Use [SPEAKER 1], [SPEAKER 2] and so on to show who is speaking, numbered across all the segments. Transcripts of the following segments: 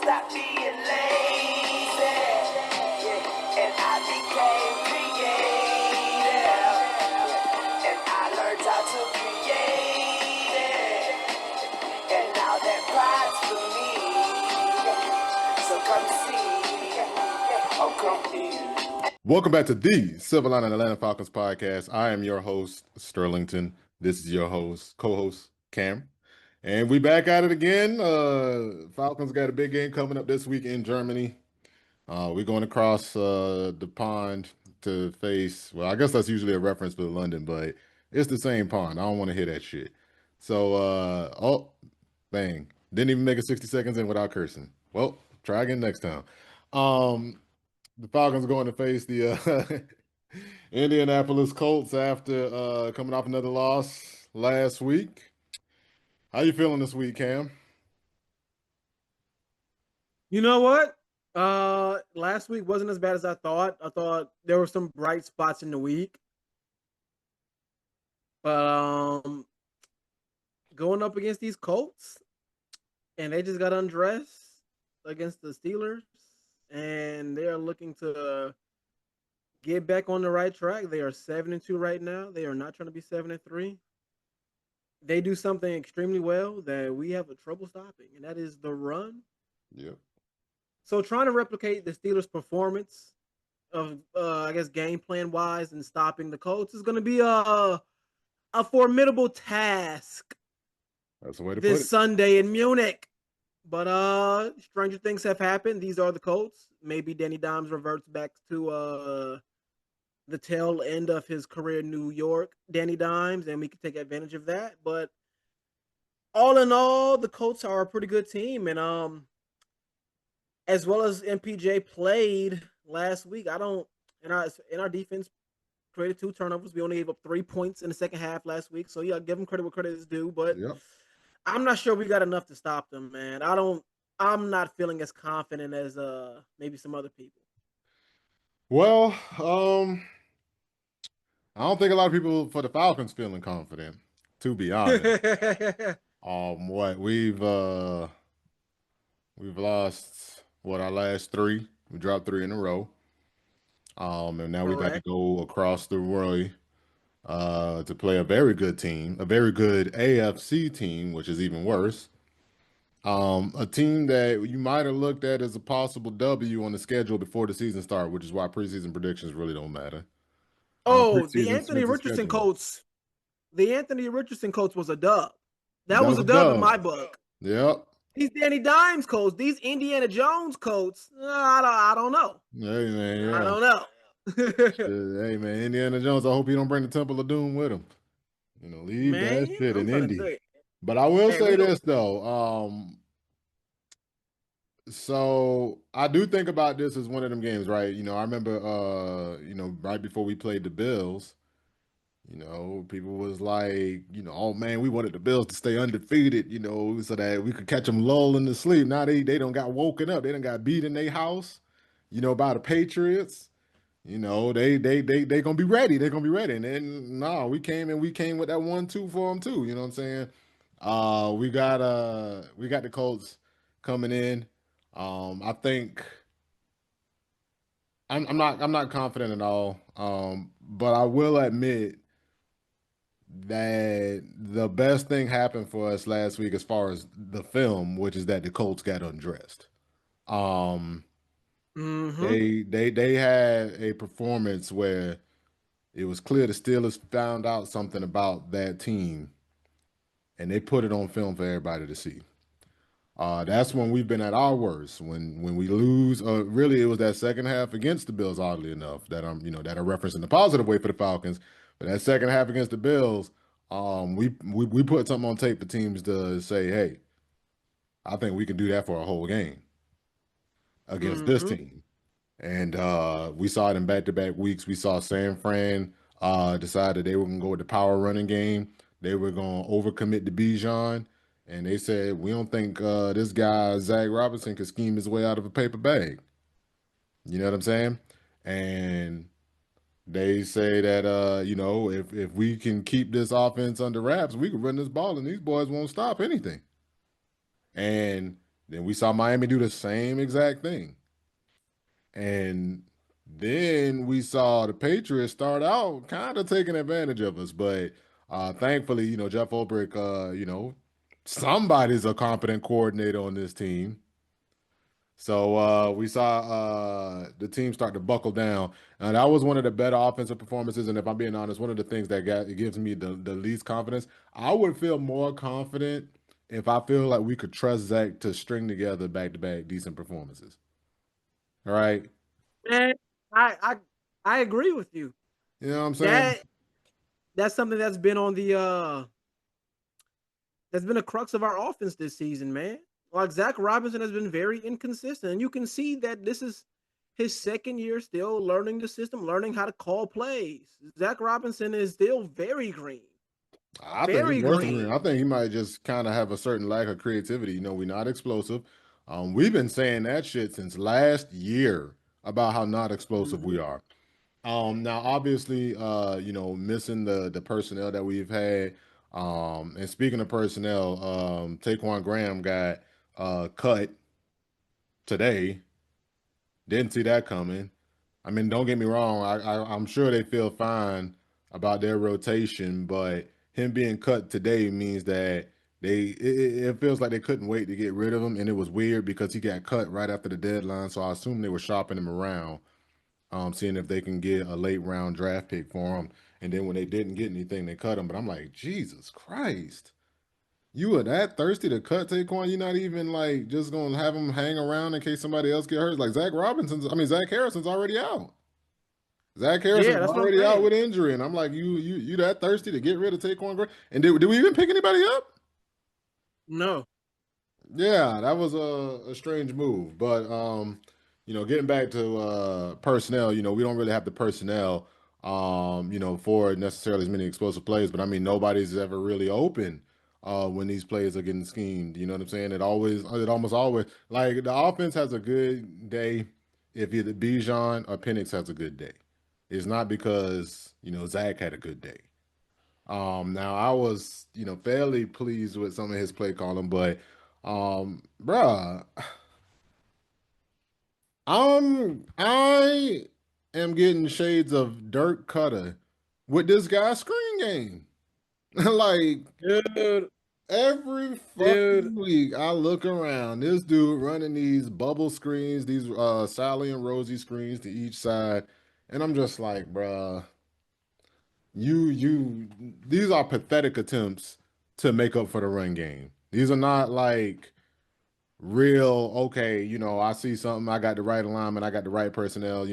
[SPEAKER 1] stop being lazy. Yeah. And I became creative. Yeah. And I learned how to create it. And now that pride's for me. So come see. Oh, come here.
[SPEAKER 2] Welcome back to the Silver Line and Atlanta Falcons podcast. I am your host, Sterlington. This is your co-host, Cam. And we back at it again. Falcons got a big game coming up this week in Germany. We're going across the pond to face, well, I guess that's usually a reference to London, but it's the same pond. I don't want to hear that shit. So, bang. Didn't even make it 60 seconds in without cursing. Well, try again next time. The Falcons are going to face the Indianapolis Colts after coming off another loss last week. How you feeling this week, Cam?
[SPEAKER 3] You know what? Last week wasn't as bad as I thought. I thought there were some bright spots in the week. But going up against these Colts, and they just got undressed against the Steelers, and they are looking to get back on the right track. They are 7-2 right now. They are not trying to be 7-3. They do something extremely well that we have a trouble stopping, and that is the run.
[SPEAKER 2] Yep.
[SPEAKER 3] So trying to replicate the Steelers' performance of, I guess, game plan wise and stopping the Colts is going to be a formidable task.
[SPEAKER 2] That's the way to put
[SPEAKER 3] this
[SPEAKER 2] it.
[SPEAKER 3] Sunday in Munich. But stranger things have happened. These are the Colts. Maybe Danny Dimes reverts back to the tail end of his career in New York, Danny Dimes, and we can take advantage of that. But all in all, the Colts are a pretty good team, and as well as MPJ played last week, in our defense created 2 turnovers. We only gave up 3 points in the second half last week. So yeah, give them credit where credit is due. But
[SPEAKER 2] Yep.
[SPEAKER 3] I'm not sure we got enough to stop them, man. I'm not feeling as confident as maybe some other people.
[SPEAKER 2] Well, I don't think a lot of people for the Falcons feeling confident, to be honest. We've lost our last 3. We dropped 3 in a row. And now we got to go across the world to play a very good team, a very good AFC team, which is even worse. A team that you might have looked at as a possible W on the schedule before the season started, which is why preseason predictions really don't matter.
[SPEAKER 3] The Anthony Richardson Colts. The Anthony Richardson Colts was a dub. That was a dub in my book.
[SPEAKER 2] Yep.
[SPEAKER 3] These Danny Dimes Colts, these Indiana Jones Colts, I don't know.
[SPEAKER 2] Hey, man, yeah.
[SPEAKER 3] I don't know.
[SPEAKER 2] Hey, man, Indiana Jones, I hope he don't bring the Temple of Doom with him. Leave that shit in Indy. But I will say this, though. So I do think about this as one of them games, right? I remember, right before we played the Bills, people was like, oh man, we wanted the Bills to stay undefeated, so that we could catch them lulling to sleep. Now they done got woken up. They done got beat in their house, by the Patriots. They gonna be ready. They're gonna be ready. And then no, we came with that 1-2 for them too. You know what I'm saying? We got the Colts coming in. I think I'm not confident at all. But I will admit that the best thing happened for us last week as far as the film, which is that the Colts got undressed. They had a performance where it was clear the Steelers found out something about that team, and they put it on film for everybody to see. That's when we've been at our worst. When we lose, really it was that second half against the Bills, oddly enough, that I'm referencing the positive way for the Falcons. But that second half against the Bills, we put something on tape for teams to say, hey, I think we can do that for a whole game against this team. And we saw it in back-to-back weeks. We saw San Fran decided they were going to go with the power running game. They were going to overcommit to Bijan. And they said, we don't think this guy, Zach Robinson, could scheme his way out of a paper bag. You know what I'm saying? And they say that, if we can keep this offense under wraps, we can run this ball and these boys won't stop anything. And Then we saw Miami do the same exact thing. And then we saw the Patriots start out kind of taking advantage of us. But thankfully, Jeff Ulbrich, somebody's a competent coordinator on this team. So we saw the team start to buckle down. And that was one of the better offensive performances. And if I'm being honest, one of the things that it gives me the least confidence. I would feel more confident if I feel like we could trust Zach to string together back-to-back decent performances. All right.
[SPEAKER 3] And I agree with you.
[SPEAKER 2] You know what I'm saying?
[SPEAKER 3] That that's something that's been a crux of our offense this season, man. Like Zach Robinson has been very inconsistent, and you can see that this is his second year still learning the system, learning how to call plays. Zach Robinson is still very green.
[SPEAKER 2] I think it's
[SPEAKER 3] Very
[SPEAKER 2] worse than green.
[SPEAKER 3] green.
[SPEAKER 2] I think he might just kind of have a certain lack of creativity. We're not explosive. We've been saying that shit since last year about how not explosive we
[SPEAKER 3] Mhm.
[SPEAKER 2] are. Now obviously, missing the personnel that we've had. And speaking of personnel, Taquan Graham got cut today. Didn't see that coming. I mean, don't get me wrong. I'm sure they feel fine about their rotation, but him being cut today means that it feels like they couldn't wait to get rid of him, and it was weird because he got cut right after the deadline. So I assume they were shopping him around, seeing if they can get a late round draft pick for him. And then when they didn't get anything, they cut him. But I'm like, Jesus Christ. You were that thirsty to cut Taquan? You're not even like just gonna have him hang around in case somebody else get hurt. Like Zach Harrison's already out. Zach
[SPEAKER 3] Yeah,
[SPEAKER 2] Harrison's
[SPEAKER 3] that's what I'm
[SPEAKER 2] already out
[SPEAKER 3] saying.
[SPEAKER 2] with injury, and I'm like, you that thirsty to get rid of Taquan Gray? And did we even pick anybody up?
[SPEAKER 3] No.
[SPEAKER 2] Yeah, that was a strange move. But getting back to personnel, we don't really have the personnel, for necessarily as many explosive plays. But I mean, nobody's ever really open when these plays are getting schemed. You know what I'm saying? It almost always like the offense has a good day if either Bijan or Penix has a good day. It's not because Zach had a good day. Now I was, fairly pleased with some of his play calling, but bruh, I am getting shades of Dirk Cutter with this guy's screen game. Like
[SPEAKER 3] Dude,
[SPEAKER 2] every
[SPEAKER 3] dude,
[SPEAKER 2] fucking week, I look around, this dude running these bubble screens, these Sally and Rosie screens to each side, and I'm just like, bruh, these are pathetic attempts to make up for the run game. These are not like real, okay, I see something, I got the right alignment, I got the right personnel,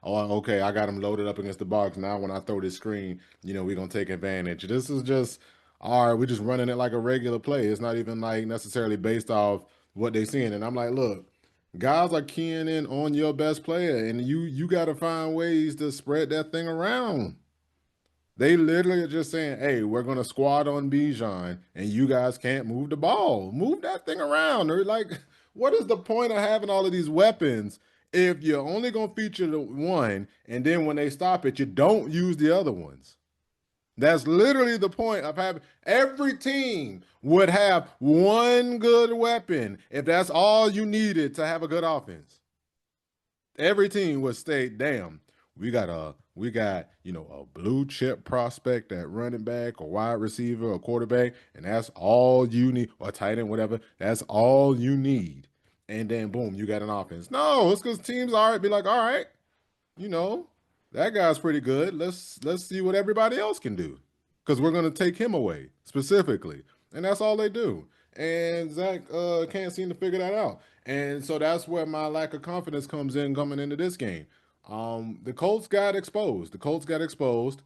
[SPEAKER 2] oh, okay, I got them loaded up against the box. Now when I throw this screen, we're gonna take advantage. This is just all right, we're just running it like a regular play. It's not even like necessarily based off what they're seeing. And I'm like, look, guys are keying in on your best player, and you gotta find ways to spread that thing around. They literally are just saying, hey, we're going to squad on Bijan and you guys can't move the ball. Move that thing around. They're like, what is the point of having all of these weapons if you're only going to feature the one and then when they stop it, you don't use the other ones? That's literally the point of having every team would have one good weapon if that's all you needed to have a good offense. Every team would stay, damn, we got a blue chip prospect at running back or wide receiver or quarterback, and that's all you need, or tight end, whatever. That's all you need. And then boom, you got an offense. No, it's because teams already be like, all right, you know, that guy's pretty good. Let's see what everybody else can do. Because we're gonna take him away specifically. And that's all they do. And Zach can't seem to figure that out. And so that's where my lack of confidence comes in coming into this game. The Colts got exposed. The Colts got exposed.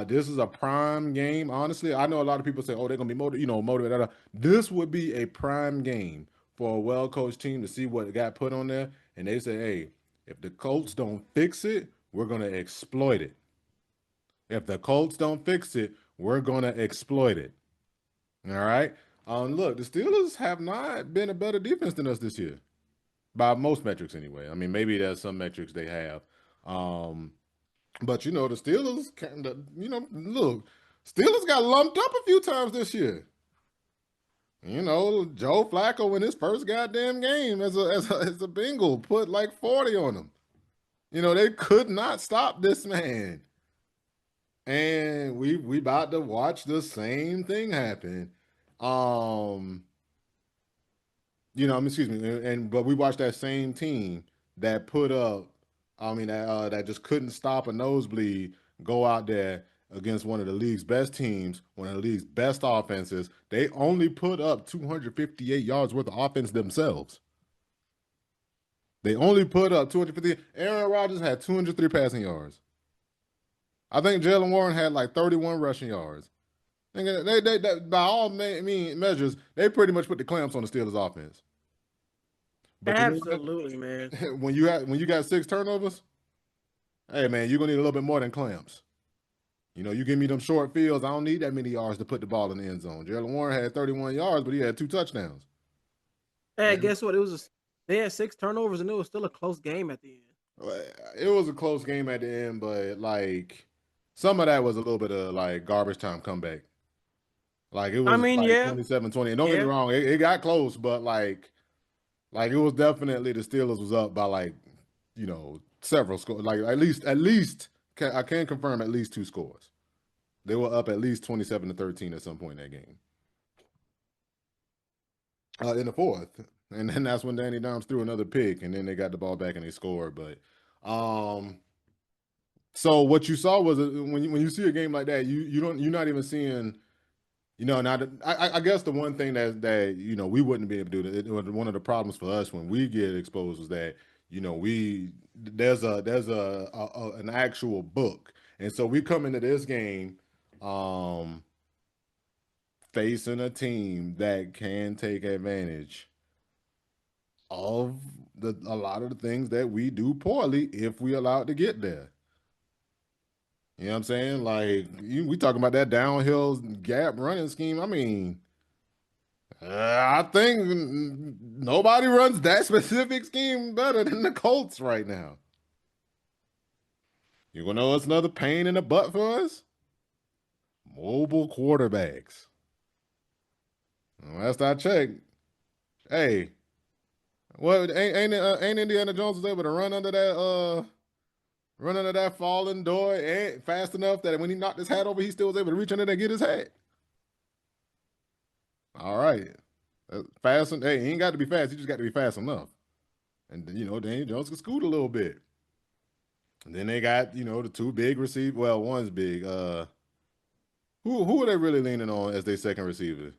[SPEAKER 2] This is a prime game. Honestly, I know a lot of people say, "Oh, they're gonna be motivated." This would be a prime game for a well-coached team to see what got put on there, and they say, "Hey, if the Colts don't fix it, we're gonna exploit it. If the Colts don't fix it, we're gonna exploit it." All right. Look, the Steelers have not been a better defense than us this year, by most metrics anyway. I mean, maybe there's some metrics they have. Um, but the Steelers kind of, look, Steelers got lumped up a few times this year. You know, Joe Flacco in his first goddamn game as a Bengal put like 40 on them. You know, they could not stop this man. And we about to watch the same thing happen. Um, excuse me, but we watched that same team that put up, that just couldn't stop a nosebleed, go out there against one of the league's best teams, one of the league's best offenses. They only put up 258 yards worth of offense themselves. They only put up 250. Aaron Rodgers had 203 passing yards. I think Jalen Warren had like 31 rushing yards. They by all measures, they pretty much put the clamps on the Steelers offense. But you know
[SPEAKER 3] Absolutely, man.
[SPEAKER 2] what? When you got 6 turnovers, hey man, you're gonna need a little bit more than clamps. You know, you give me them short fields, I don't need that many yards to put the ball in the end zone. Jalen Warren had 31 yards, but he had 2 touchdowns.
[SPEAKER 3] Hey,
[SPEAKER 2] And
[SPEAKER 3] guess what? They had 6 turnovers, and it was still a close game at the end.
[SPEAKER 2] it was a close game at the end, but like some of that was a little bit of like garbage time comeback. Like it
[SPEAKER 3] I
[SPEAKER 2] was
[SPEAKER 3] mean,
[SPEAKER 2] like
[SPEAKER 3] yeah,
[SPEAKER 2] 27-20. And don't get me
[SPEAKER 3] yeah.
[SPEAKER 2] wrong, it got close, but like it was definitely the Steelers was up by like, several scores. Like at least I can confirm at least 2 scores. They were up at least 27-13 at some point in that game. In the fourth. And then that's when Danny Dimes threw another pick, and then they got the ball back and they scored. But so what you saw was when you see a game like that, you're not even seeing. Now I guess the one thing that we wouldn't be able to do, one of the problems for us when we get exposed was that we there's an actual book, and so we come into this game facing a team that can take advantage of a lot of the things that we do poorly if we allow it to get there. You know what I'm saying? Like we talking about that downhill gap running scheme. I mean, I think nobody runs that specific scheme better than the Colts right now. You gonna know what's another pain in the butt for us? Mobile quarterbacks. Last I checked, hey, what ain't Indiana Jones was able to run under that falling door and fast enough that when he knocked his hat over, he still was able to reach under there and get his hat. All right. Fast and hey, he ain't got to be fast, he just got to be fast enough. And Daniel Jones can scoot a little bit. And then they got, the 2 big receivers. Well, one's big. Who are they really leaning on as their second receiver?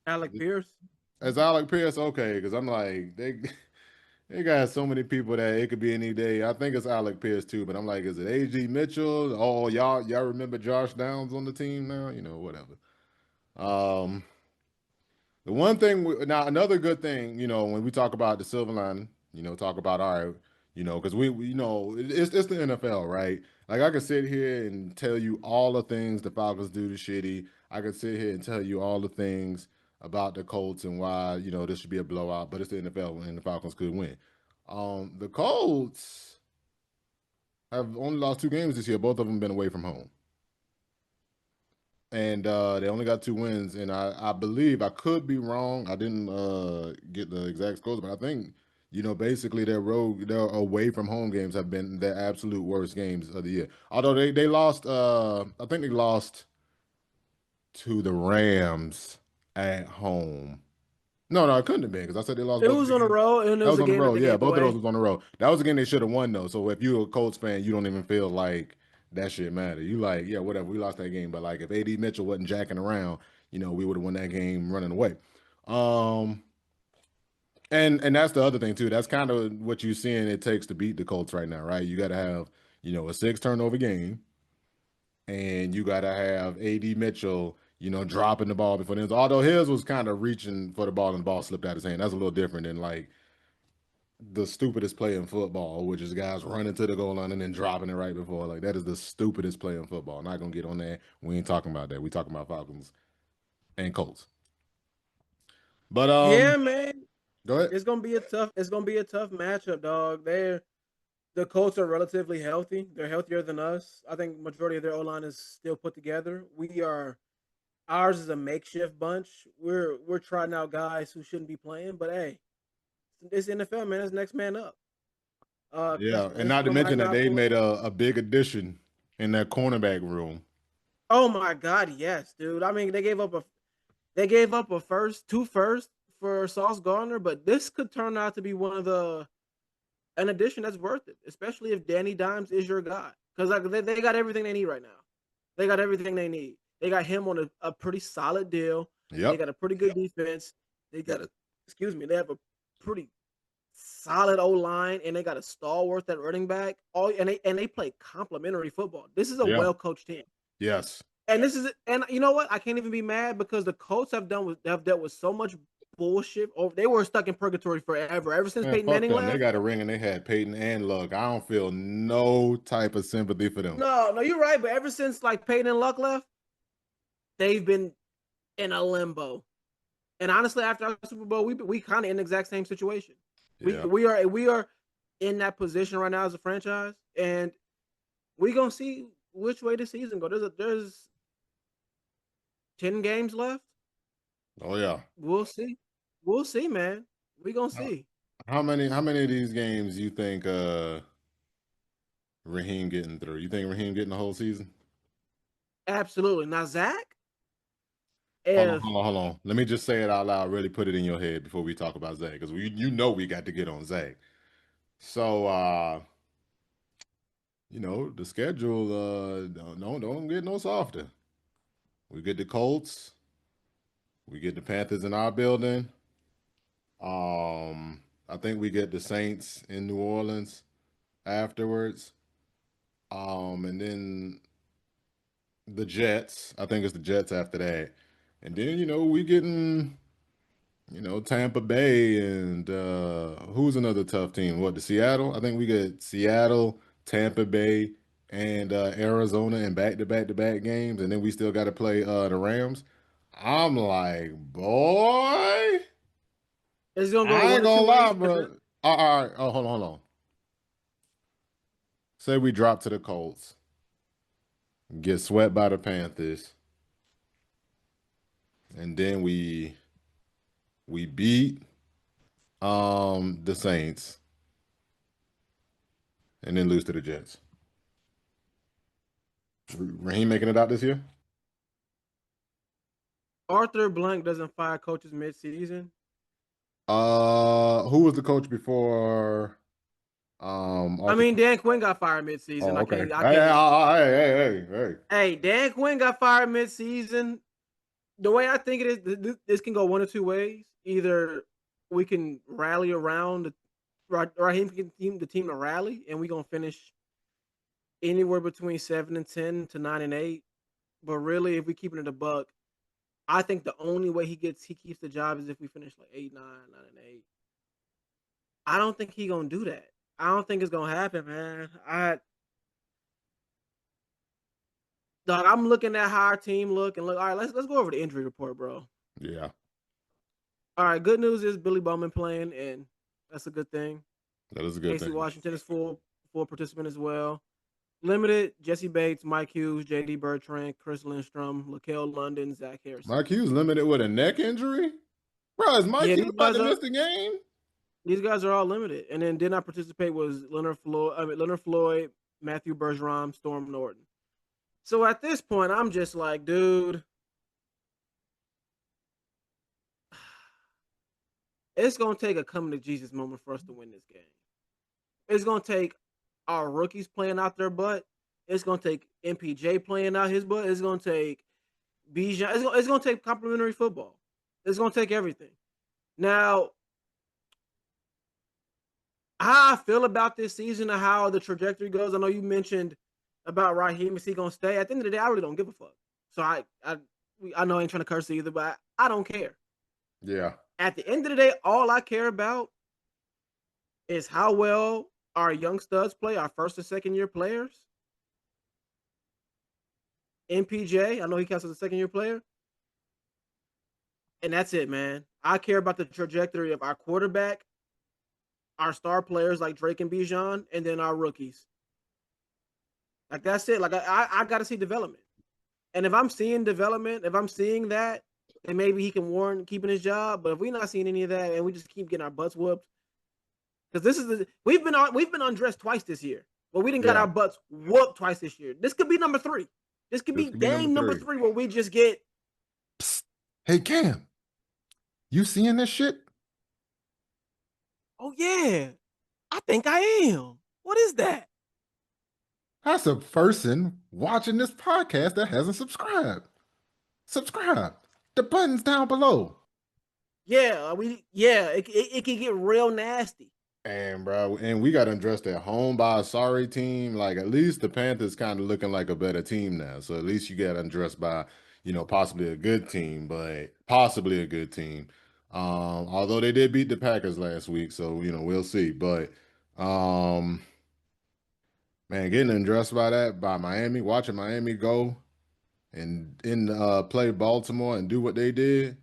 [SPEAKER 3] Alec Pierce.
[SPEAKER 2] As Alec Pierce, okay, because I'm like, they got so many people that it could be any day. I think it's Alec Pierce too, but I'm like, is it A.G. Mitchell? Oh, y'all remember Josh Downs on the team now? Whatever. The one thing now, another good thing, when we talk about the silver lining, talk about all right, because it's the NFL, right? Like I could sit here and tell you all the things the Falcons do to shitty. I could sit here and tell you all the things about the Colts and why this should be a blowout, but it's the NFL and the Falcons could win. The Colts have only lost 2 games this year. Both of them been away from home. And they only got 2 wins, and I believe, I could be wrong. I didn't get the exact scores, but I think basically their away from home games have been their absolute worst games of the year. Although they lost, I think they lost to the Rams at home. No, it couldn't have been because I said they lost.
[SPEAKER 3] It
[SPEAKER 2] Both
[SPEAKER 3] was
[SPEAKER 2] the
[SPEAKER 3] on the
[SPEAKER 2] games.
[SPEAKER 3] road, and it
[SPEAKER 2] That
[SPEAKER 3] was
[SPEAKER 2] was
[SPEAKER 3] a
[SPEAKER 2] on the
[SPEAKER 3] game that
[SPEAKER 2] road.
[SPEAKER 3] they
[SPEAKER 2] Yeah,
[SPEAKER 3] gave
[SPEAKER 2] both of
[SPEAKER 3] away.
[SPEAKER 2] those was on the road. That was a game they should have won though. So if you're a Colts fan, you don't even feel like that shit matter. You like, yeah, whatever. We lost that game, but like if AD Mitchell wasn't jacking around, we would have won that game running away. And that's the other thing too. That's kind of what you're seeing it takes to beat the Colts right now, right? You got to have a 6 turnover game, and you got to have AD Mitchell, dropping the ball before the end. Although his was kind of reaching for the ball and the ball slipped out his hand. That's a little different than like the stupidest play in football, which is guys running to the goal line and then dropping it right before. Like that is the stupidest play in football. Not gonna get on that. We ain't talking about that. We talking about Falcons and Colts. But
[SPEAKER 3] Yeah, man.
[SPEAKER 2] go ahead.
[SPEAKER 3] It's gonna be a tough. It's gonna be a tough matchup, dog. The Colts are relatively healthy. They're healthier than us. I think majority of their O line is still put together. We are Ours is a makeshift bunch. We're trying out guys who shouldn't be playing, but hey, it's NFL, man. It's next man up.
[SPEAKER 2] Yeah, and not to
[SPEAKER 3] Christopher might
[SPEAKER 2] mention that
[SPEAKER 3] not
[SPEAKER 2] they
[SPEAKER 3] play.
[SPEAKER 2] made a big addition in that cornerback room.
[SPEAKER 3] Oh my God, yes, dude. I mean, they gave up a first, two first for Sauce Gardner, but this could turn out to be one of the an addition that's worth it, especially if Danny Dimes is your guy. Because like they got everything they need right now. They got everything they need. They got him on a pretty solid deal. They
[SPEAKER 2] Yep.
[SPEAKER 3] got a pretty good defense. They got a excuse me, they have a pretty solid O line, and they got a stalwart at running back. All and they play complementary football. This is a
[SPEAKER 2] Yeah.
[SPEAKER 3] well coached team.
[SPEAKER 2] Yes.
[SPEAKER 3] And this is and you know what? I can't even be mad because the Colts have dealt with so much bullshit. They were stuck in purgatory forever. Ever since
[SPEAKER 2] Man,
[SPEAKER 3] Peyton
[SPEAKER 2] fuck
[SPEAKER 3] Manning
[SPEAKER 2] them. They
[SPEAKER 3] left.
[SPEAKER 2] got a ring and they had Peyton and Luck. I don't feel no type of sympathy for them.
[SPEAKER 3] No, you're right. But ever since like Peyton and Luck left, they've been in a limbo. And honestly, after our Super Bowl, we kind of in the exact same situation. We
[SPEAKER 2] Yeah.
[SPEAKER 3] we are in that position right now as a franchise, and we gonna see which way the season go. There's 10 games left.
[SPEAKER 2] Oh yeah.
[SPEAKER 3] We'll see, man. We gonna
[SPEAKER 2] How
[SPEAKER 3] see.
[SPEAKER 2] how many of these games you think Raheem getting through? You think Raheem getting the whole season?
[SPEAKER 3] Absolutely. Now, Zach,
[SPEAKER 2] Hold on,
[SPEAKER 3] if
[SPEAKER 2] hold on, hold on. Let me just say it out loud. Really put it in your head before we talk about Zach, because you know we got to get on Zach. So the schedule don't get no softer. We get the Colts, we get the Panthers in our building. I think we get the Saints in New Orleans afterwards. And then the Jets. I think it's the Jets after that. And then, we getting, Tampa Bay and who's another tough team? What, the Seattle? I think we get Seattle, Tampa Bay, and Arizona in back-to-back-to-back games, and then we still got to play the Rams. I'm like, boy,
[SPEAKER 3] it's gonna go
[SPEAKER 2] I
[SPEAKER 3] one
[SPEAKER 2] ain't
[SPEAKER 3] or two
[SPEAKER 2] gonna
[SPEAKER 3] ways,
[SPEAKER 2] lie,
[SPEAKER 3] because
[SPEAKER 2] bro. All right. Oh, hold on. Say we drop to the Colts, get swept by the Panthers, and then we beat the Saints, and then lose to the Jets. Raheem making it out this year?
[SPEAKER 3] Arthur Blank doesn't fire coaches mid-season.
[SPEAKER 2] Who was the coach before
[SPEAKER 3] I
[SPEAKER 2] Arthur?
[SPEAKER 3] mean, Dan Quinn got fired mid-season.
[SPEAKER 2] Oh,
[SPEAKER 3] I
[SPEAKER 2] okay.
[SPEAKER 3] can't. I
[SPEAKER 2] Hey,
[SPEAKER 3] can't.
[SPEAKER 2] hey.
[SPEAKER 3] Hey, Dan Quinn got fired mid-season. The way I think it is, this can go one or two ways. Either we can rally around Raheem can get the team to rally, and we gonna finish anywhere between 7-10 to 9-8. But really, if we keep it in a buck, I think the only way he keeps the job is if we finish like 8-9, 9-8. I don't think he gonna do that. I don't think it's gonna happen, man. I'm looking at how our team look and look. All right, let's go over the injury report, bro.
[SPEAKER 2] Yeah,
[SPEAKER 3] All right, good news is Billy Bowman playing, and that's a good thing.
[SPEAKER 2] that is a good
[SPEAKER 3] Casey
[SPEAKER 2] thing.
[SPEAKER 3] Washington is full participant as well. Limited: Jesse Bates, Mike Hughes, J.D. Bertrand, Chris Lindstrom, Lakel London, Zach Harrison.
[SPEAKER 2] Mike Hughes limited with a neck injury? Bro, is Mike
[SPEAKER 3] Yeah,
[SPEAKER 2] Hughes about to miss the game?
[SPEAKER 3] these guys are all limited, and then did not participate was Leonard Floyd, Matthew Bergeron, Storm Norton. So at this point, I'm just like, dude, it's gonna take a coming to Jesus moment for us to win this game. It's gonna take our rookies playing out their butt. It's gonna take MPJ playing out his butt. It's gonna take Bijan. It's gonna take complimentary football. It's gonna take everything. Now, how I feel about this season and how the trajectory goes. I know you mentioned about Raheem. Is he gonna stay? At the end of the day, I really don't give a fuck. So I know I ain't trying to curse either, but I don't care.
[SPEAKER 2] Yeah.
[SPEAKER 3] At the end of the day, all I care about is how well our young studs play, our first and second year players. MPJ, I know he counts as a second year player. And that's it, man. I care about the trajectory of our quarterback, our star players like Drake and Bijan, and then our rookies. Like that's it. Like I got to see development. And if I'm seeing development, if I'm seeing that, then maybe he can warrant keeping his job. But if we're not seeing any of that and we just keep getting our butts whooped, because this is we've been undressed twice this year, but we didn't got
[SPEAKER 2] Yeah,
[SPEAKER 3] our butts whooped twice this year. This could be number 3. This could
[SPEAKER 2] this
[SPEAKER 3] be
[SPEAKER 2] could be number
[SPEAKER 3] game number
[SPEAKER 2] 3.
[SPEAKER 3] 3 where we just get,
[SPEAKER 2] Psst. Hey Cam, you seeing this shit?
[SPEAKER 3] oh yeah, I think I am. What is that?
[SPEAKER 2] That's a person watching this podcast that hasn't subscribed. Subscribe. The button's down below.
[SPEAKER 3] It can get real nasty.
[SPEAKER 2] And bro, and we got undressed at home by a sorry team. Like at least the Panthers kind of looking like a better team now. So at least you got undressed by, possibly a good team, but possibly a good team. Although they did beat the Packers last week, so we'll see. But um, man, getting undressed by that by Miami, watching Miami go and play Baltimore and do what they did.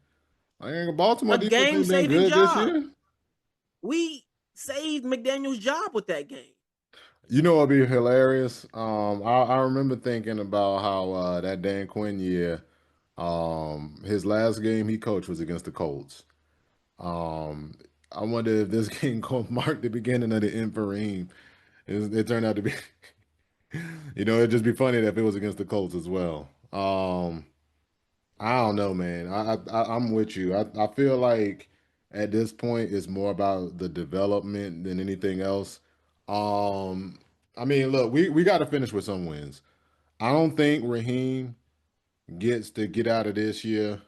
[SPEAKER 2] Like Baltimore
[SPEAKER 3] A
[SPEAKER 2] defense
[SPEAKER 3] game
[SPEAKER 2] ain't been
[SPEAKER 3] saving
[SPEAKER 2] good this
[SPEAKER 3] job.
[SPEAKER 2] year.
[SPEAKER 3] We saved McDaniel's job with that game.
[SPEAKER 2] You know what'd be hilarious? I remember thinking about how that Dan Quinn year, his last game he coached was against the Colts. Um, I wonder if this game gonna mark the beginning of the end for Reem. It turned out to be, it'd just be funny if it was against the Colts as well. I don't know, man. I'm with you. I feel like at this point it's more about the development than anything else. Um, I mean, look, we got to finish with some wins. I don't think Raheem gets to get out of this year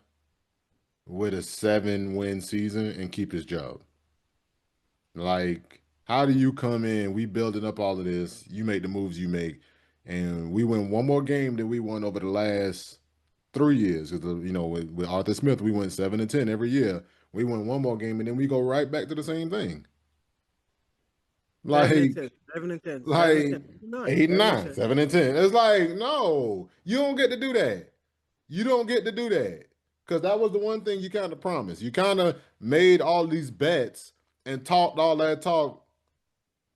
[SPEAKER 2] with a 7-win season and keep his job. Like, how do you come in? We building up all of this. You make the moves you make, and we win one more game than we won over the last 3 years. Because with Arthur Smith, we went 7-10 every year. We win one more game, and then we go right back to the same thing.
[SPEAKER 3] 7 and
[SPEAKER 2] Like,
[SPEAKER 3] 10, 7 and 10, 7 and
[SPEAKER 2] like
[SPEAKER 3] 10, 9,
[SPEAKER 2] 8 and
[SPEAKER 3] 7 and
[SPEAKER 2] 9,
[SPEAKER 3] 10.
[SPEAKER 2] 7-10. It's like, no, you don't get to do that. You don't get to do that. Because that was the one thing you kind of promised. You kind of made all these bets and talked all that talk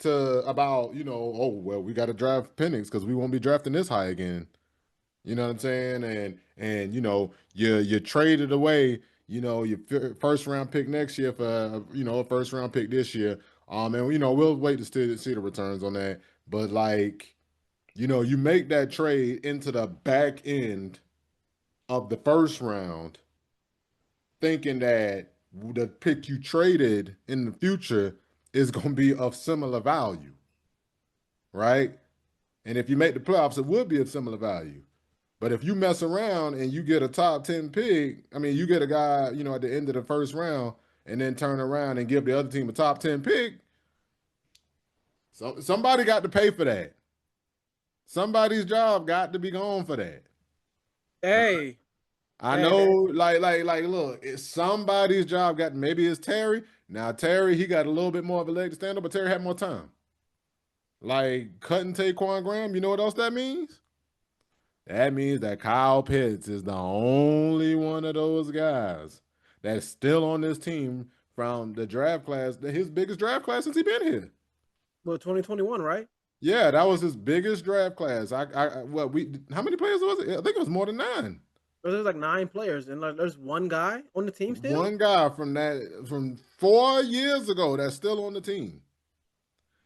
[SPEAKER 2] about, oh, well, we got to draft Penix because we won't be drafting this high again. You know what I'm saying? And you traded away, your first round pick next year for a first round pick this year. And we'll wait to see the returns on that. But like, you make that trade into the back end of the first round, thinking that the pick you traded in the future is going to be of similar value, right? And if you make the playoffs, it would be of similar value. But if you mess around and you get a top 10 pick, I mean, you get a guy, at the end of the first round and then turn around and give the other team a top 10 pick, so somebody got to pay for that. Somebody's job got to be gone for that.
[SPEAKER 3] Hey,
[SPEAKER 2] I know,
[SPEAKER 3] hey,
[SPEAKER 2] look, it's somebody's job maybe it's Terry. Now, Terry, he got a little bit more of a leg to stand up, but Terry had more time. Like cutting Taquan Graham, you know what else that means? That means that Kyle Pitts is the only one of those guys that's still on this team from the draft class, his biggest draft class since he been here.
[SPEAKER 3] well, 2021, right?
[SPEAKER 2] Yeah, that was his biggest draft class. How many players was it? I think it was more than 9.
[SPEAKER 3] There's like 9 players, and like, there's one guy on the team still.
[SPEAKER 2] One guy from 4 years ago that's still on the team.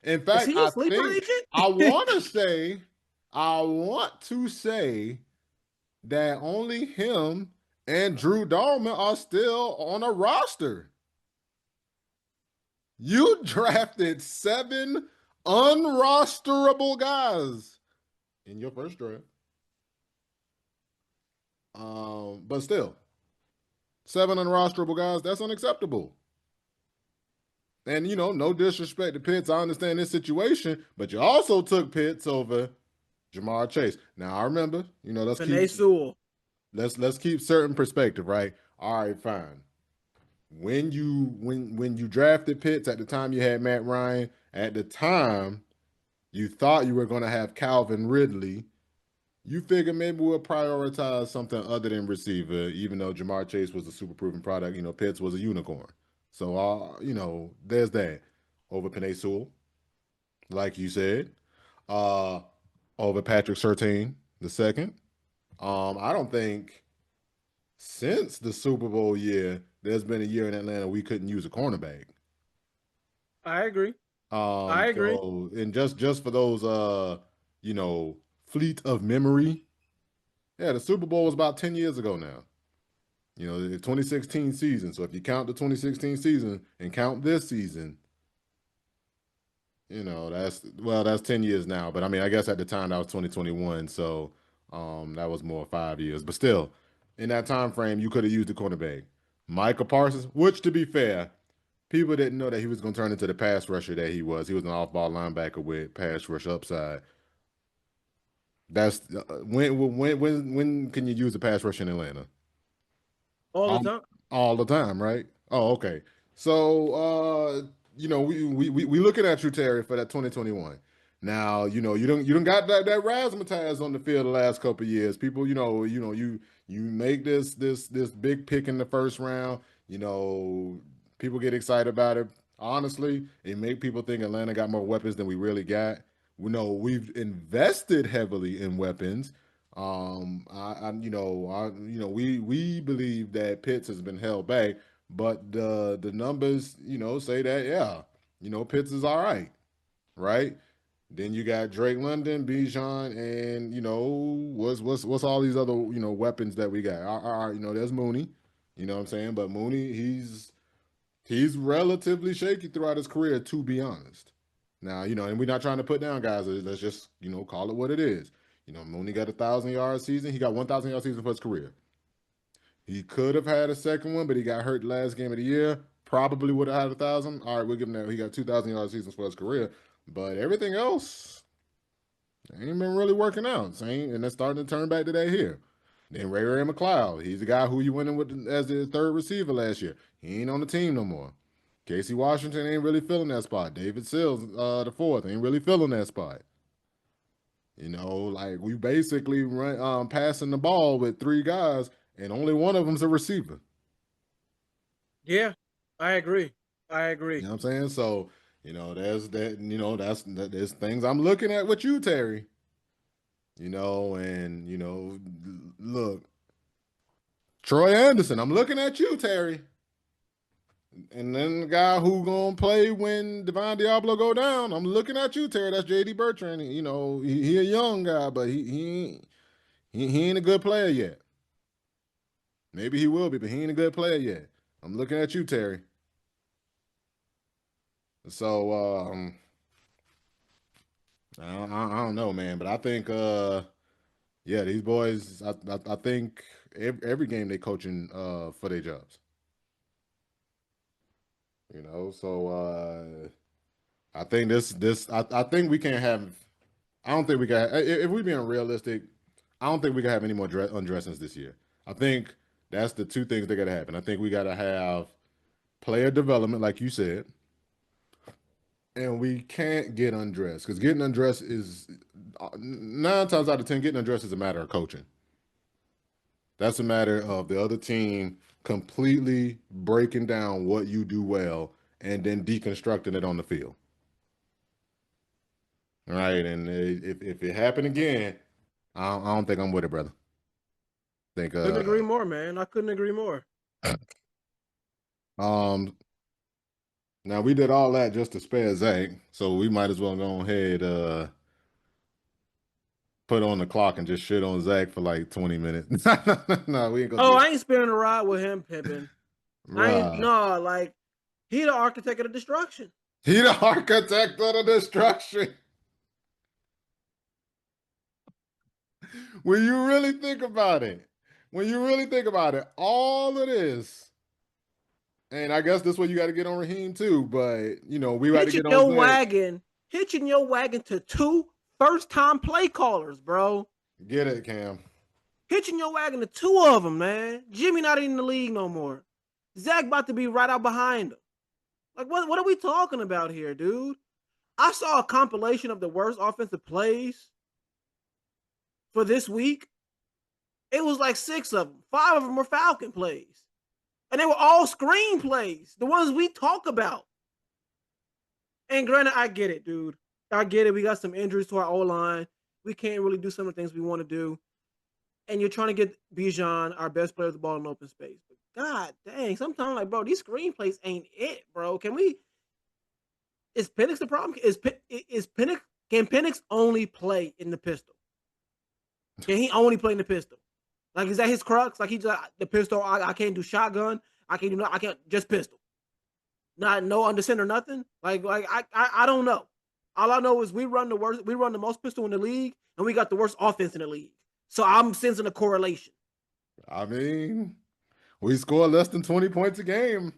[SPEAKER 2] In
[SPEAKER 3] Is
[SPEAKER 2] fact,
[SPEAKER 3] he a sleeper agent?
[SPEAKER 2] I want to say, I want to say that only him and Drew Dalman are still on a roster. You drafted 7 unrosterable guys in your first draft. But still, 7 unrosterable guys, that's unacceptable. And no disrespect to Pitts. I understand this situation, but you also took Pitts over Jamar Chase. Now I remember, let's keep certain perspective, right? All right, fine. When you drafted Pitts at the time you had Matt Ryan, at the time you thought you were going to have Calvin Ridley. You figure maybe we'll prioritize something other than receiver, even though Jamar Chase was a super proven product. Pitts was a unicorn. So, there's that. Over Penei Sewell, like you said. Over Patrick Surtain the second. I don't think since the Super Bowl year there's been a year in Atlanta we couldn't use a cornerback.
[SPEAKER 3] I agree. I agree.
[SPEAKER 2] So and just for those fleet of memory, yeah, the Super Bowl was about 10 years ago now. The 2016 season. So if you count the 2016 season and count this season, that's 10 years now. But I mean, I guess at the time that was 2021. So that was more 5 years. But still, in that time frame, you could have used the cornerback. Micah Parsons, which to be fair, people didn't know that he was going to turn into the pass rusher that he was. He was an off-ball linebacker with pass rush upside. That's when can you use a pass rush in Atlanta?
[SPEAKER 3] All the
[SPEAKER 2] All,
[SPEAKER 3] time.
[SPEAKER 2] all the time, right? Oh, okay. So, we looking at you, Terry, for that 2021. Now, you don't got that razzmatazz on the field the last couple of years. People, you make this big pick in the first round. People get excited about it. Honestly, it make people think Atlanta got more weapons than we really got. We know we've invested heavily in weapons. We believe that Pitts has been held back, but the numbers, say that Pitts is all right? Then you got Drake London, Bijan, and what's all these other weapons that we got? There's Mooney, you know what I'm saying? But Mooney, he's relatively shaky throughout his career, to be honest. Now, and we're not trying to put down guys. Let's just, call it what it is. Mooney got 1,000-yard season. He got 1,000-yard season for his career. He could have had a second one, but he got hurt last game of the year. Probably would have had 1,000. All right, we'll give him that. He got 2,000-yard seasons for his career. But everything else ain't been really working out. And it's starting to turn back to that here. Then Ray McLeod. He's the guy who you went in with as the third receiver last year. He ain't on the team no more. Casey Washington ain't really filling that spot. David Sills, the fourth, ain't really filling that spot. Like we basically run passing the ball with three guys, and only one of them's a receiver.
[SPEAKER 3] Yeah, I agree. I agree.
[SPEAKER 2] You know what I'm saying? So, there's that, there's things I'm looking at with you, Terry. Look, Troy Anderson, I'm looking at you, Terry. And then the guy who gonna play when Devon Diablo go down, I'm looking at you, Terry. That's J.D. Bertrand. He a young guy, but he ain't a good player yet. Maybe he will be, but he ain't a good player yet. I'm looking at you, Terry. So I don't know, man, but I think these boys. I think every game they coaching for their jobs. So I think I think we can't have. I don't think we can. If we're being realistic, I don't think we can have any more undressings this year. I think that's the two things that got to happen. I think we got to have player development, like you said, and we can't get undressed because getting undressed is 9 times out of 10, getting undressed is a matter of coaching. That's a matter of the other team completely breaking down what you do well and then deconstructing it on the field. All right, and if it happened again, I don't think I'm with it, brother.
[SPEAKER 3] Couldn't agree more, man. I couldn't agree more.
[SPEAKER 2] Now we did all that just to spare Zach, so we might as well go ahead put on the clock and just shit on Zach for like 20 minutes. No, we ain't gonna.
[SPEAKER 3] I ain't spinning a ride with him, Pippin. Like he the architect of the destruction.
[SPEAKER 2] He the architect of the destruction. When you really think about it, all of this, and I guess this way you got to get on Raheem too, but we got to get on
[SPEAKER 3] hitching your wagon to 2 first-time play callers, bro.
[SPEAKER 2] Get it, Cam.
[SPEAKER 3] Hitching your wagon to 2 of them, man. Jimmy not in the league no more. Zach about to be right out behind him. Like, what are we talking about here, dude? I saw a compilation of the worst offensive plays for this week. It was like 6 of them. 5 of them were Falcon plays. And they were all screen plays, the ones we talk about. And granted, I get it, dude. I get it. We got some injuries to our O-line. We can't really do some of the things we want to do. and you're trying to get Bijan, our best player, the ball in open space. But God dang, sometimes like, bro, these screenplays ain't it, bro. Can we? Is Penix the problem? Is Penix? Can Penix only play in the pistol? Can he only play in the pistol? Like, is that his crux? Like, he's like, the pistol. I can't do shotgun. I can't do no. I can't just pistol. Not no under center, nothing. Like I don't know. All I know is we run the worst. We run the most pistol in the league, and we got the worst offense in the league. So I'm sensing a correlation.
[SPEAKER 2] I mean, we score less than 20 points a game.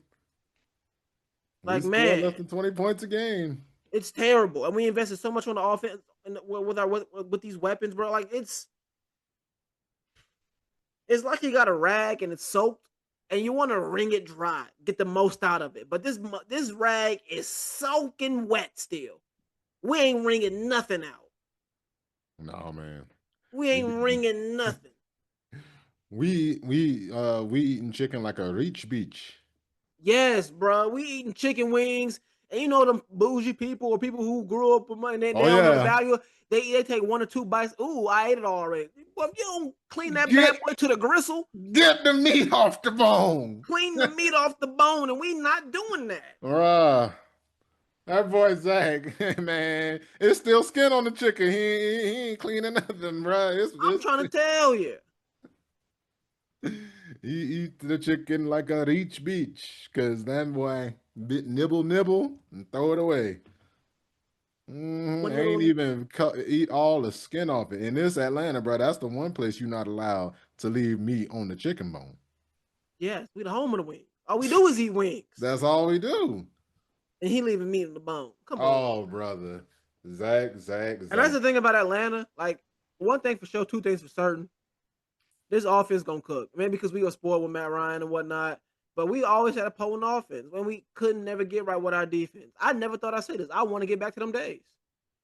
[SPEAKER 2] We
[SPEAKER 3] Like,
[SPEAKER 2] score
[SPEAKER 3] man,
[SPEAKER 2] less than 20 points a game.
[SPEAKER 3] it's terrible, and we invested so much on the offense and with these weapons, bro. Like, it's like you got a rag and it's soaked, and you want to wring it dry, get the most out of it. But this rag is soaking wet still. We ain't wringing nothing out.
[SPEAKER 2] No, man.
[SPEAKER 3] We ain't wringing nothing.
[SPEAKER 2] We eating chicken like a reach beach.
[SPEAKER 3] Yes, bro. We eating chicken wings, and you know them bougie people or people who grew up with money, they don't know the value. They take 1 or 2 bites. Ooh, I ate it already. Well, if you don't clean that bad boy to the gristle,
[SPEAKER 2] get the meat off the bone.
[SPEAKER 3] Clean the meat off the bone, and we not doing that.
[SPEAKER 2] That boy Zach, man, it's still skin on the chicken. He ain't cleaning nothing, bro.
[SPEAKER 3] I'm trying to tell you.
[SPEAKER 2] He eat the chicken like a reach beach, cause that boy nibble and throw it away. Ain't even eat all the skin off it. In this Atlanta, bro, that's the one place you're not allowed to leave meat on the chicken bone.
[SPEAKER 3] Yes, we the home of the wings. All we do is eat wings.
[SPEAKER 2] That's all we do.
[SPEAKER 3] And he leaving meat on the bone. Come on.
[SPEAKER 2] Oh, brother. Zach.
[SPEAKER 3] And that's the thing about Atlanta. Like, one thing for sure, 2 things for certain. This offense gonna cook. Maybe because we got spoiled with Matt Ryan and whatnot. But we always had a potent offense when we couldn't never get right with our defense. I never thought I'd say this. I want to get back to them days.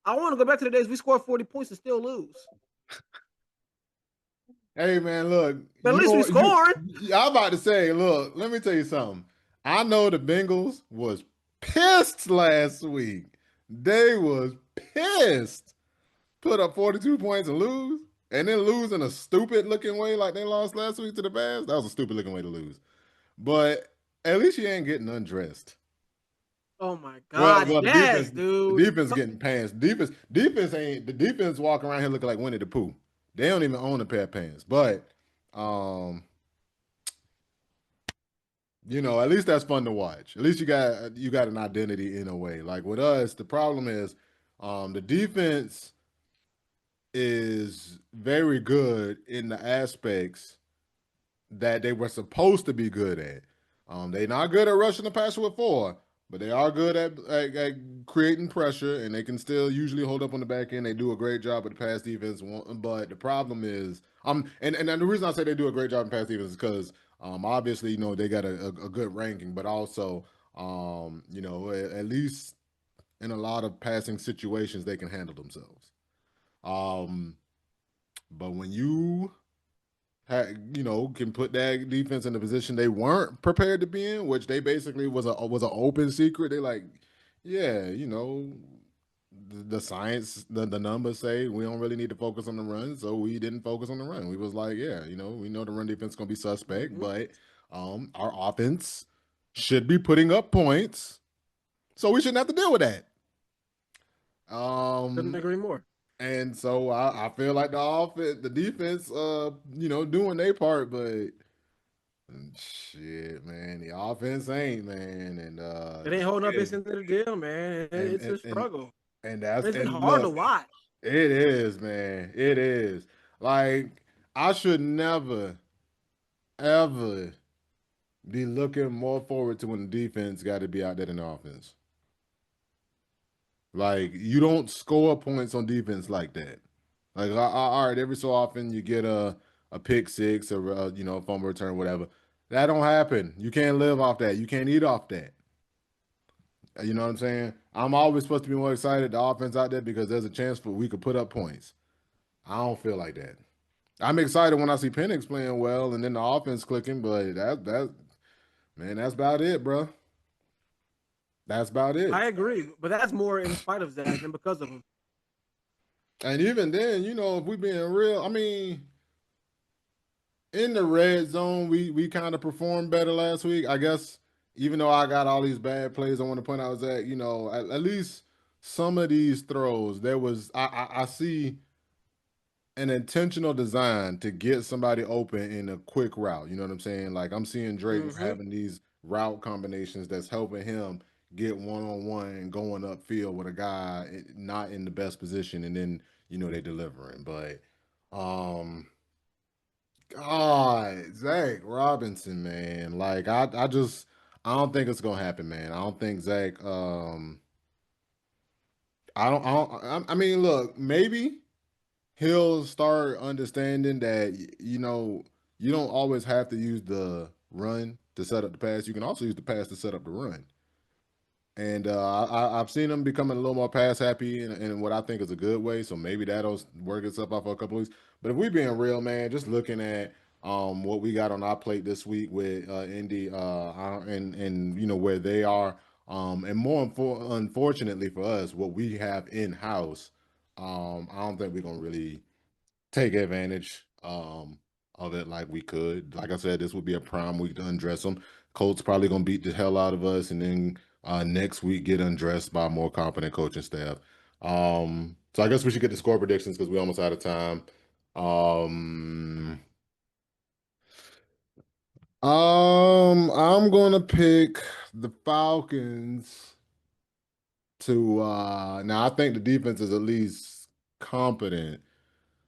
[SPEAKER 3] I want to go back to the days we scored 40 points and still lose.
[SPEAKER 2] Hey, man, look.
[SPEAKER 3] But at least we scored.
[SPEAKER 2] I'm about to say, look, let me tell you something. I know the Bengals was pissed last week. They was pissed. Put up 42 points and lose. And then lose in a stupid-looking way like they lost last week to the Bears. That was a stupid-looking way to lose. But at least you ain't getting undressed.
[SPEAKER 3] Oh my God!
[SPEAKER 2] Well,
[SPEAKER 3] yes, dude.
[SPEAKER 2] The defense getting pants. The defense walking around here looking like Winnie the Pooh. They don't even own a pair of pants. But you know, at least that's fun to watch. At least you got an identity in a way. Like with us, the problem is the defense is very good in the aspects that they were supposed to be good at. They're not good at rushing the passer with 4, but they are good at creating pressure, and they can still usually hold up on the back end. They do a great job with the pass defense. But the problem is, and the reason I say they do a great job in pass defense is because obviously, you know, they got a good ranking, but also, you know, at least in a lot of passing situations, they can handle themselves. But when you can put that defense in the position they weren't prepared to be in, which they basically was an open secret. They like, yeah, you know, the science, the numbers say we don't really need to focus on the run, so we didn't focus on the run. We was like, yeah, you know, we know the run defense is gonna be suspect, but our offense should be putting up points, so we shouldn't have to deal with that.
[SPEAKER 3] Couldn't agree more.
[SPEAKER 2] And so I feel like the defense, you know, doing their part, but shit, man, the offense ain't, man, and
[SPEAKER 3] it ain't holding up its end of the deal, man. It's a struggle,
[SPEAKER 2] and
[SPEAKER 3] it's been hard to watch.
[SPEAKER 2] It is, man. It is. Like, I should never, ever be looking more forward to when the defense got to be out there than the offense. Like, you don't score points on defense like that. Like, all right, every so often you get a pick six or you know, a fumble return, whatever. That don't happen. You can't live off that. You can't eat off that. You know what I'm saying? I'm always supposed to be more excited the offense out there because there's a chance for we could put up points. I don't feel like that. I'm excited when I see Penix playing well and then the offense clicking, but that's about it, bro. That's about it.
[SPEAKER 3] I agree, but that's more in spite of Zach than because of him.
[SPEAKER 2] And even then, you know, if we being real, I mean, in the red zone, we kind of performed better last week. I guess even though I got all these bad plays, I want to point out is that at least some of these throws there was I see an intentional design to get somebody open in a quick route. You know what I'm saying? Like I'm seeing Drake
[SPEAKER 3] Mm-hmm.
[SPEAKER 2] having these route combinations that's helping him get one on one and going upfield with a guy not in the best position, and then they delivering. But um, God, Zach Robinson, man, like I don't think it's gonna happen, man. I don't think Zach. I mean, look, maybe he'll start understanding that you don't always have to use the run to set up the pass. You can also use the pass to set up the run. And I've seen him becoming a little more pass happy in what I think is a good way. So maybe that'll work itself out for a couple of weeks. But if we being real, man, just looking at what we got on our plate this week with Indy and where they are, and unfortunately for us, what we have in house, I don't think we're gonna really take advantage of it like we could. Like I said, this would be a prime week to undress them. Colts probably gonna beat the hell out of us, and then next week get undressed by a more competent coaching staff. So I guess we should get the score predictions because we're almost out of time. Um, I'm gonna pick the Falcons to now I think the defense is at least competent.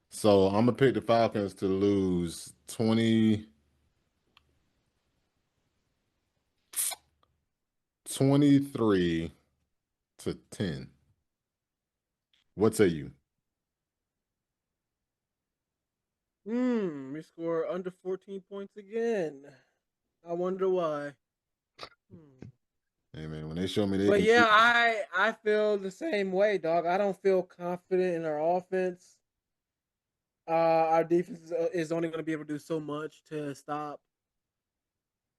[SPEAKER 2] So I'm gonna pick the Falcons to lose 23-10. What say you?
[SPEAKER 3] We score under 14 points again. I wonder why. Hmm.
[SPEAKER 2] Hey man, when they show me they
[SPEAKER 3] But
[SPEAKER 2] can
[SPEAKER 3] yeah,
[SPEAKER 2] shoot.
[SPEAKER 3] I feel the same way, dog. I don't feel confident in our offense. Our defense is only going to be able to do so much to stop.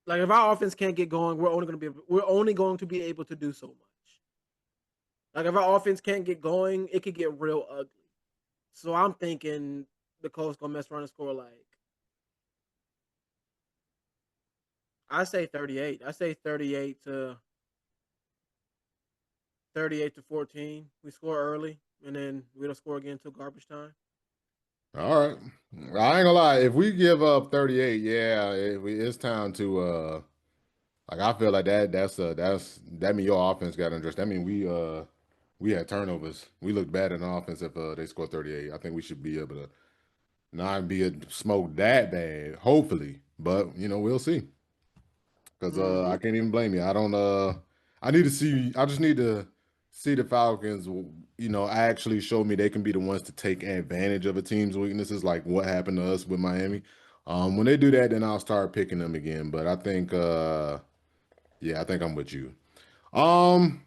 [SPEAKER 3] Like if our offense can't get going, we're only going to be able to do so much. Like if our offense can't get going, it could get real ugly. So I'm thinking the Colts gonna mess around and score like I say 38. I say 38 to 14. We score early and then we don't score again until garbage time.
[SPEAKER 2] All right. I ain't gonna lie. If we give up 38, yeah, it's time to like I feel like that mean your offense got undressed. That mean we had turnovers. We looked bad in offense if they scored 38. I think we should be able to not be smoked that bad, hopefully. But we'll see. Because I
[SPEAKER 3] Mm-hmm.
[SPEAKER 2] can't even blame you. I don't I just need to see the Falcons, actually show me they can be the ones to take advantage of a team's weaknesses, like what happened to us with Miami. When they do that, then I'll start picking them again. But I think yeah, I think I'm with you. Um,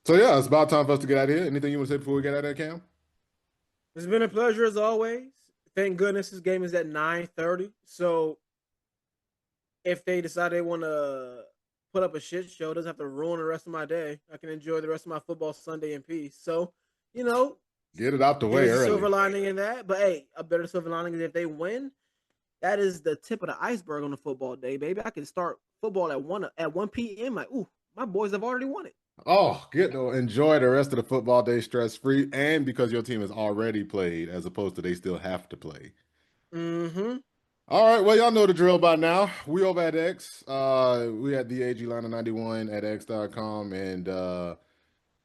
[SPEAKER 2] so yeah, it's about time for us to get out of here. Anything you want to say before we get out of there, Cam?
[SPEAKER 3] It's been a pleasure as always. Thank goodness this game is at 9:30. So if they decide they want to put up a shit show, it doesn't have to ruin the rest of my day. I can enjoy the rest of my football Sunday in peace. So, you know,
[SPEAKER 2] Get it out the way
[SPEAKER 3] there's a
[SPEAKER 2] early.
[SPEAKER 3] silver lining in that. But hey, a better silver lining is if they win, that is the tip of the iceberg on the football day, baby. I can start football at 1 p.m. Like, ooh, my boys have already won it.
[SPEAKER 2] Oh, get to enjoy the rest of the football day stress free, and because your team has already played, as opposed to they still have to play.
[SPEAKER 3] Mm-hmm.
[SPEAKER 2] All right, well, y'all know the drill by now. We over at X. We at the AG Line 91 at X.com. And yeah,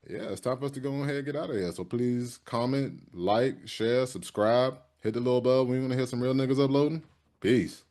[SPEAKER 2] it's time for us to go ahead and get out of here. So please comment, like, share, subscribe, hit the little bell when you want to hear some real niggas uploading. Peace.